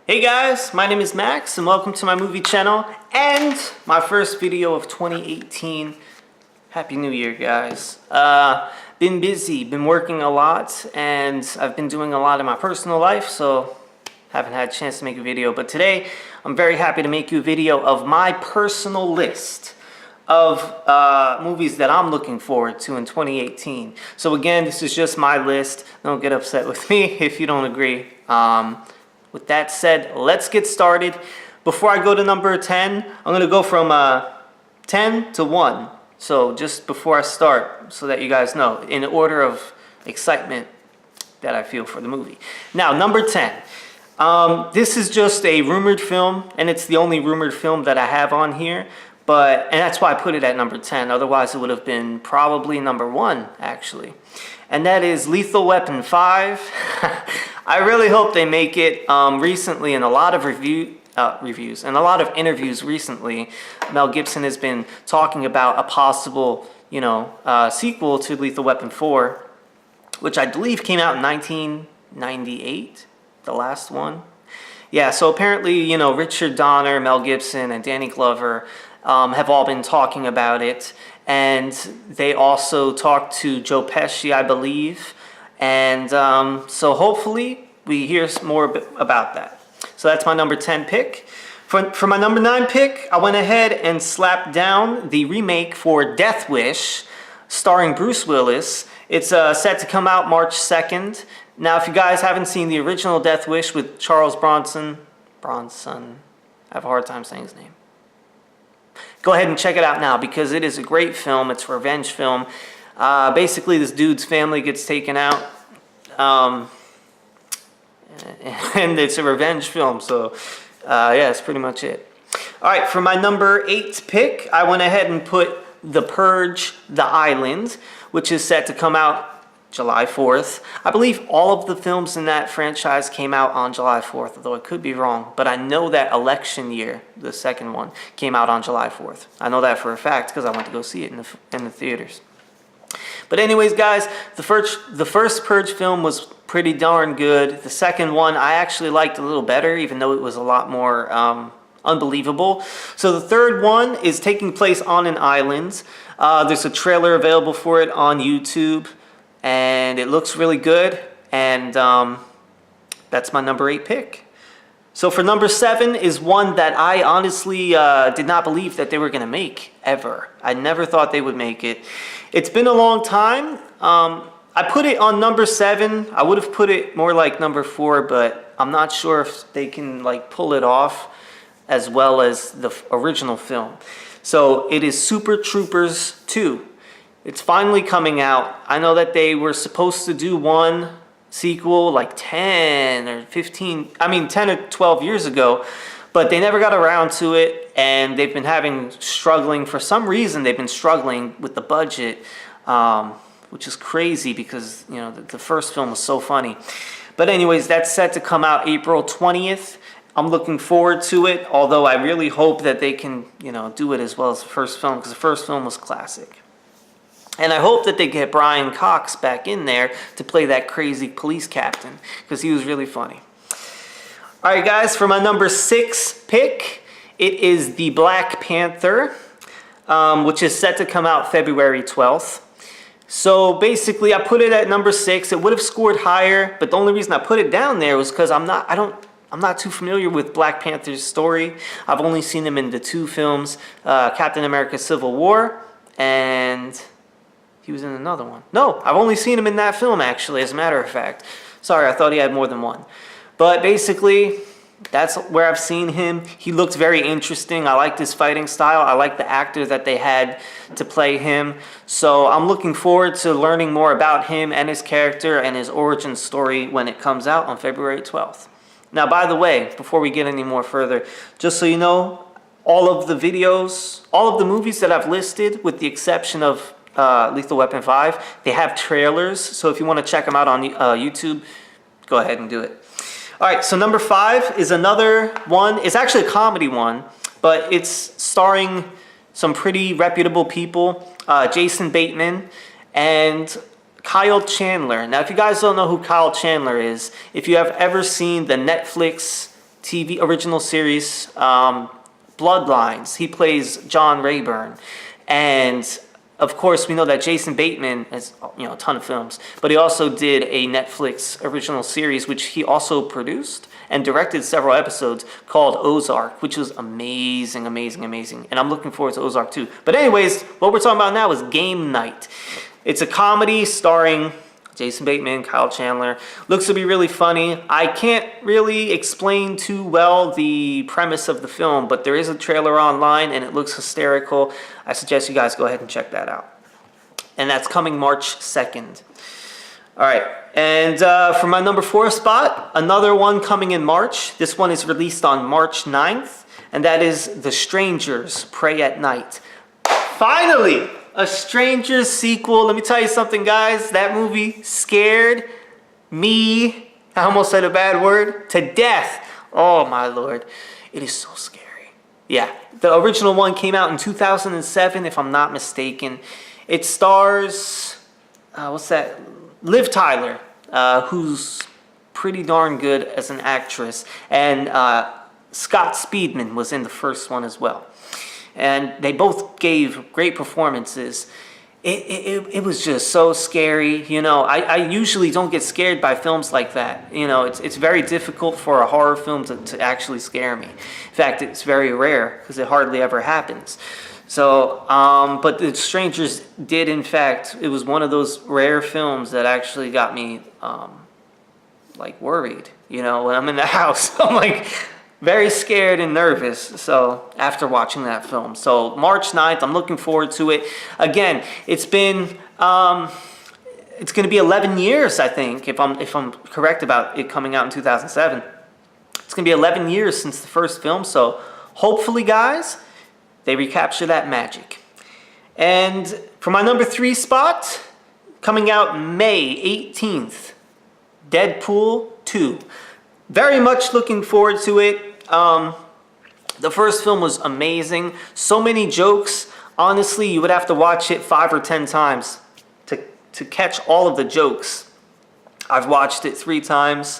Hey guys, my name is Max and welcome to my movie channel and my first video of 2018. Happy New Year, guys. Been busy, been working a lot, and I've been doing a lot in my personal life, so haven't had a chance to make a video. But today, I'm very happy to make you a video of my personal list of movies that I'm looking forward to in 2018. So again, this is just my list. Don't get upset with me if you don't agree. With that said, let's get started. Before I go to number 10, I'm going to go from 10 to 1. So just before I start, so that you guys know, in order of excitement that I feel for the movie. Now, number 10. This is just a rumored film, and it's the only rumored film that I have on here. And that's why I put it at number 10. Otherwise, it would have been probably number 1, actually. And that is Lethal Weapon 5. I really hope they make it. Recently, in a lot of reviews and a lot of interviews recently, Mel Gibson has been talking about a possible, sequel to Lethal Weapon 4, which I believe came out in 1998, the last one. Yeah, so apparently, Richard Donner, Mel Gibson, and Danny Glover have all been talking about it. And they also talked to Joe Pesci, I believe. And so hopefully we hear more about that. So that's my number 10 pick. For my number 9 pick, I went ahead and slapped down the remake for Death Wish, starring Bruce Willis. It's set to come out March 2nd. Now, if you guys haven't seen the original Death Wish with Charles Bronson, I have a hard time saying his name. Go ahead and check it out now because it is a great film. It's a revenge film. Basically, this dude's family gets taken out. And it's a revenge film. So, yeah, that's pretty much it. All right, for my number 8 pick, I went ahead and put The Purge, The Island, which is set to come out July 4th. I believe all of the films in that franchise came out on July 4th, although I could be wrong. But I know that Election Year, the second one, came out on July 4th. I know that for a fact because I went to go see it in the theaters. But anyways, guys, the first Purge film was pretty darn good. The second one I actually liked a little better, even though it was a lot more unbelievable. So the third one is taking place on an island. There's a trailer available for it on YouTube. And it looks really good, and that's my number 8 pick. So for number 7 is one that I honestly did not believe that they were going to make, ever. I never thought they would make it. It's been a long time. I put it on number 7. I would have put it more like number 4, but I'm not sure if they can pull it off as well as the original film. So it is Super Troopers 2. It's finally coming out. I know that they were supposed to do one sequel 10 or 10 or 12 years ago, but they never got around to it, and they've been struggling for some reason. They've been struggling with the budget, which is crazy because the first film was so funny. But anyways, that's set to come out April 20th. I'm looking forward to it, although I really hope that they can do it as well as the first film, because the first film was classic. And I hope that they get Brian Cox back in there to play that crazy police captain, because he was really funny. All right, guys, for my number 6 pick, it is The Black Panther, which is set to come out February 12th. So basically, I put it at number 6. It would have scored higher, but the only reason I put it down there was because I'm not too familiar with Black Panther's story. I've only seen him in the 2 films, Captain America: Civil War, and he was in another one. No, I've only seen him in that film, actually, as a matter of fact. Sorry, I thought he had more than one. But basically, that's where I've seen him. He looked very interesting. I liked his fighting style. I liked the actor that they had to play him. So I'm looking forward to learning more about him and his character and his origin story when it comes out on February 12th. Now, by the way, before we get any more further, just so you know, all of the movies that I've listed, with the exception of Lethal Weapon 5, they have trailers, so if you want to check them out on YouTube, go ahead and do it. All right, so number 5 is another one. It's actually a comedy one, but it's starring some pretty reputable people, Jason Bateman and Kyle Chandler. Now, if you guys don't know who Kyle Chandler is, if you have ever seen the Netflix TV original series, Bloodlines. He plays John Rayburn. And of course, we know that Jason Bateman has, a ton of films, but he also did a Netflix original series, which he also produced and directed several episodes, called Ozark, which was amazing, amazing, amazing. And I'm looking forward to Ozark too. But anyways, what we're talking about now is Game Night. It's a comedy starring Jason Bateman, Kyle Chandler. Looks to be really funny. I can't really explain too well the premise of the film, but there is a trailer online and it looks hysterical. I suggest you guys go ahead and check that out. And that's coming March 2nd. All right, and for my number 4 spot, another one coming in March. This one is released on March 9th, and that is The Strangers Pray at Night. Finally! A Strangers sequel. Let me tell you something, guys. That movie scared me, I almost said a bad word, to death. Oh my Lord. It is so scary. Yeah, the original one came out in 2007, if I'm not mistaken. It stars, Liv Tyler, who's pretty darn good as an actress. And Scott Speedman was in the first one as well. And they both gave great performances. It was just so scary. I usually don't get scared by films like that. It's very difficult for a horror film to actually scare me. In fact, it's very rare because it hardly ever happens. So, but The Strangers did, in fact, it was one of those rare films that actually got me, worried. When I'm in the house, I'm like, very scared and nervous, so after watching that film. So March 9th, I'm looking forward to it. Again, it's been it's going to be 11 years, I think, if I'm correct about it coming out in 2007. It's going to be 11 years since the first film, so hopefully, guys, they recapture that magic. And for my number 3 spot, coming out May 18th, Deadpool 2. Very much looking forward to it. The first film was amazing. So many jokes. Honestly, you would have to watch it 5 or 10 times to catch all of the jokes. I've watched it 3 times.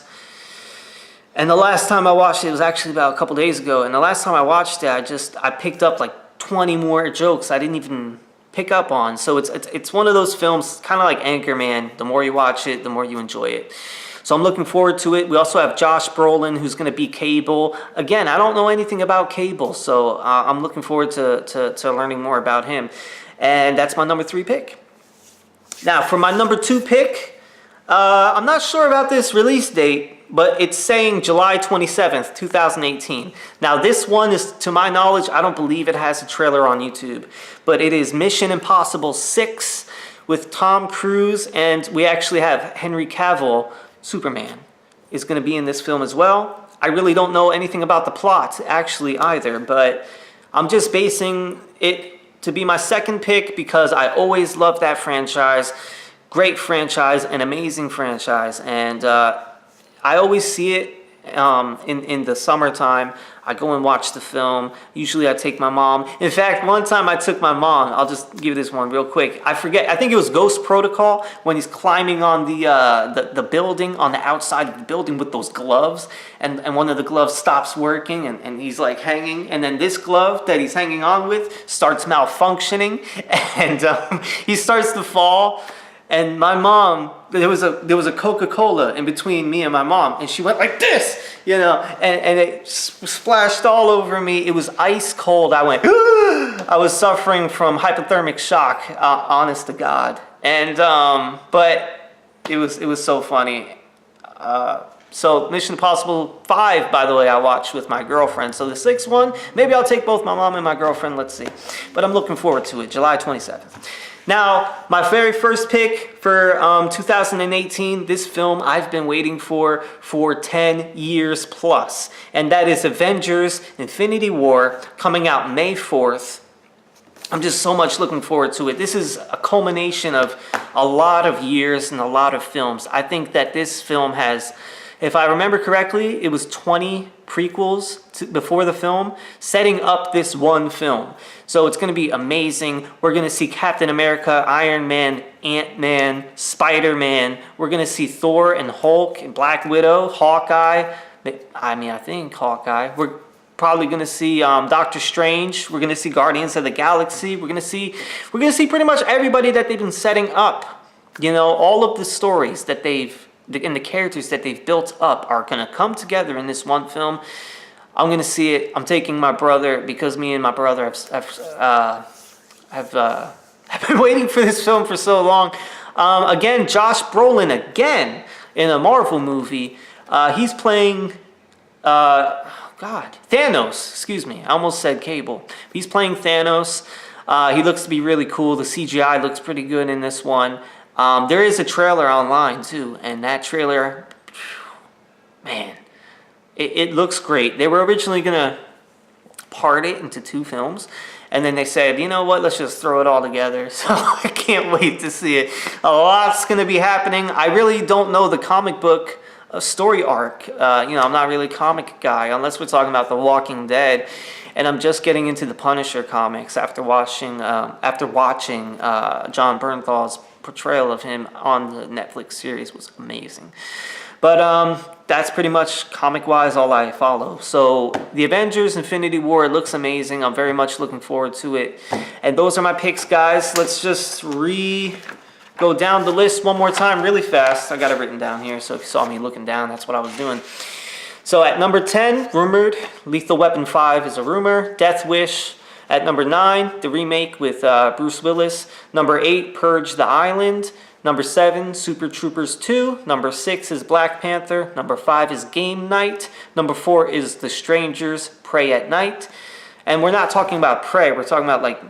And the last time I watched it was actually about a couple days ago. And the last time I watched it, I picked up like 20 more jokes I didn't even pick up on. So it's one of those films, kind of like Anchorman. The more you watch it, the more you enjoy it. So I'm looking forward to it. We also have Josh Brolin, who's going to be Cable. Again, I don't know anything about Cable, so I'm looking forward to learning more about him. And that's my number 3 pick. Now, for my number 2 pick, I'm not sure about this release date, but it's saying July 27th, 2018. Now, this one is, to my knowledge, I don't believe it has a trailer on YouTube, but it is Mission Impossible 6 with Tom Cruise, and we actually have Henry Cavill, Superman, is going to be in this film as well. I really don't know anything about the plot actually either, but I'm just basing it to be my second pick because I always loved that franchise. Great franchise, an amazing franchise, and I always see it in the summertime. I go and watch the film. Usually I take my mom. In fact, one time I took my mom. I'll just give this one real quick. I forget. I think it was Ghost Protocol when he's climbing on the building, on the outside of the building with those gloves. And one of the gloves stops working and he's like hanging. And then this glove that he's hanging on with starts malfunctioning. And he starts to fall. And my mom, there was a Coca-Cola in between me and my mom, and she went like this, and it splashed all over me. It was ice cold. I went, I was suffering from hypothermic shock, honest to God. And but it was so funny. So Mission Impossible 5, by the way, I watched with my girlfriend. So the 6th one, maybe I'll take both my mom and my girlfriend. Let's see. But I'm looking forward to it, July 27th. Now, my very first pick for 2018, this film I've been waiting for 10 years plus. And that is Avengers Infinity War, coming out May 4th. I'm just so much looking forward to it. This is a culmination of a lot of years and a lot of films. I think that this film has, if I remember correctly, it was 20 prequels before the film, setting up this one film. So it's going to be amazing. We're going to see Captain America, Iron Man, Ant-Man, Spider-Man. We're going to see Thor and Hulk and Black Widow, Hawkeye. I think Hawkeye. We're probably going to see Doctor Strange. We're going to see Guardians of the Galaxy. We're going to see pretty much everybody that they've been setting up. You know, all of the stories that and the characters that they've built up are going to come together in this one film. I'm going to see it. I'm taking my brother, because me and my brother have been waiting for this film for so long. Again, Josh Brolin again in a Marvel movie. He's playing Thanos. Excuse me, I almost said Cable. He's playing Thanos. He looks to be really cool. The CGI looks pretty good in this one. There is a trailer online too, and that trailer, man, it looks great. They were originally gonna part it into 2 films, and then they said, you know what, let's just throw it all together. So I can't wait to see it. A lot's gonna be happening. I really don't know the comic book story arc. I'm not really a comic guy, unless we're talking about The Walking Dead, and I'm just getting into the Punisher comics after watching John Bernthal's portrayal of him on the Netflix series was amazing. But that's pretty much comic-wise all I follow. So the Avengers Infinity War looks amazing. I'm very much looking forward to it. And those are my picks, guys. Let's just go down the list one more time really fast. I got it written down here, so if you saw me looking down, that's what I was doing. So at number 10, rumored, Lethal Weapon 5 is a rumor. Death Wish. At number 9, the remake with Bruce Willis. Number 8, Purge the Island. Number 7, Super Troopers 2. Number 6 is Black Panther. Number 5 is Game Night. Number 4 is The Strangers, Prey at Night. And we're not talking about prey. We're talking about like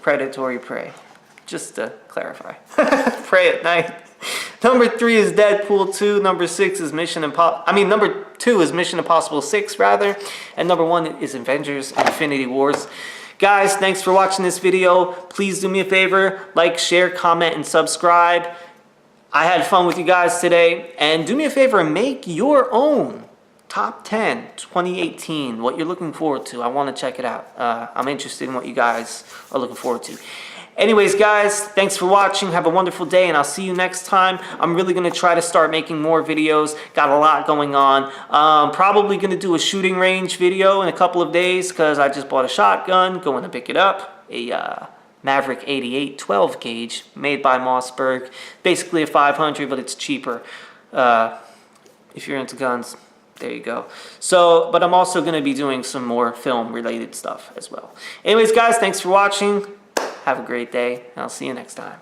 predatory prey. Just to clarify. Prey at Night. Number 3 is Deadpool 2. Number 6 is number 2 is Mission Impossible 6, rather. And number 1 is Avengers Infinity Wars. Guys, thanks for watching this video. Please do me a favor, like, share, comment, and subscribe. I had fun with you guys today. And do me a favor and make your own top 10 2018, what you're looking forward to. I want to check it out. I'm interested in what you guys are looking forward to. Anyways, guys, thanks for watching. Have a wonderful day, and I'll see you next time. I'm really going to try to start making more videos. Got a lot going on. Probably going to do a shooting range video in a couple of days because I just bought a shotgun. Going to pick it up. A Maverick 88 12 gauge made by Mossberg. Basically a 500, but it's cheaper. If you're into guns, there you go. So, but I'm also going to be doing some more film-related stuff as well. Anyways, guys, thanks for watching. Have a great day, and I'll see you next time.